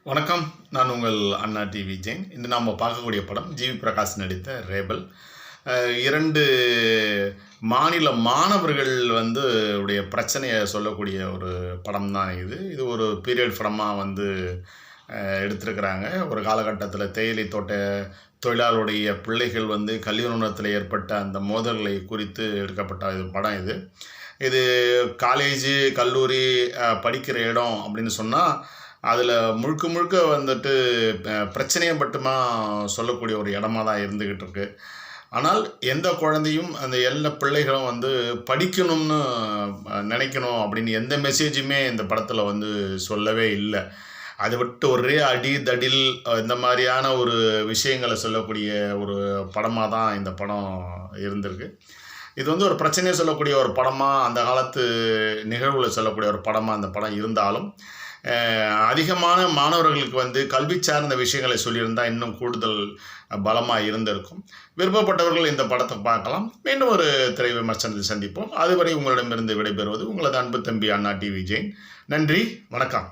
வணக்கம். நான் உங்கள் அண்ணா டிவி ஜெயின். இன்று நாம் பார்க்கக்கூடிய படம் ஜிவி பிரகாஷ் நடித்த ரேபல். 2 மாநில மாணவர்கள் உடைய பிரச்சனையை சொல்லக்கூடிய ஒரு படம் தான் இது. இது ஒரு பீரியட் படமாக எடுத்திருக்கிறாங்க. ஒரு காலகட்டத்தில் தேயிலை தோட்ட தொழிலாளருடைய பிள்ளைகள் கல்வி நிறுவனத்தில் ஏற்பட்ட அந்த மோதல்களை குறித்து எடுக்கப்பட்ட படம் இது. இது காலேஜ் கல்லூரி படிக்கிற இடம் அப்படின்னு சொன்னால் அதில் முழுக்க முழுக்க பிரச்சனையை மட்டுமா சொல்லக்கூடிய ஒரு இடமா தான் இருந்துக்கிட்டு இருக்கு. ஆனால் எந்த குழந்தையும் அந்த எல்லா பிள்ளைகளும் படிக்கணும்னு நினைக்கணும் அப்படின்னு எந்த மெசேஜுமே இந்த படத்தில் சொல்லவே இல்லை. அதை விட்டு ஒரே அடி தடில் இந்த மாதிரியான ஒரு விஷயங்களை சொல்லக்கூடிய ஒரு படமாக தான் இந்த படம் இருந்திருக்கு. இது ஒரு பிரச்சனையை சொல்லக்கூடிய ஒரு படமாக, அந்த காலத்து நிகழ்வுகளை சொல்லக்கூடிய ஒரு படமாக அந்த படம் இருந்தாலும், அதிகமான மாணவர்களுக்கு கல்வி சார்ந்த விஷயங்களை சொல்லியிருந்தால் இன்னும் கூடுதல் பலமாக இருந்திருக்கும். விருப்பப்பட்டவர்கள் இந்த படத்தை பார்க்கலாம். மீண்டும் ஒரு திரை விமர்சனத்தில் சந்திப்போம். அதுவரை உங்களிடமிருந்து விடைபெறுவது உங்களது அன்பு தம்பி அண்ணா டிவி ஜெயின். நன்றி, வணக்கம்.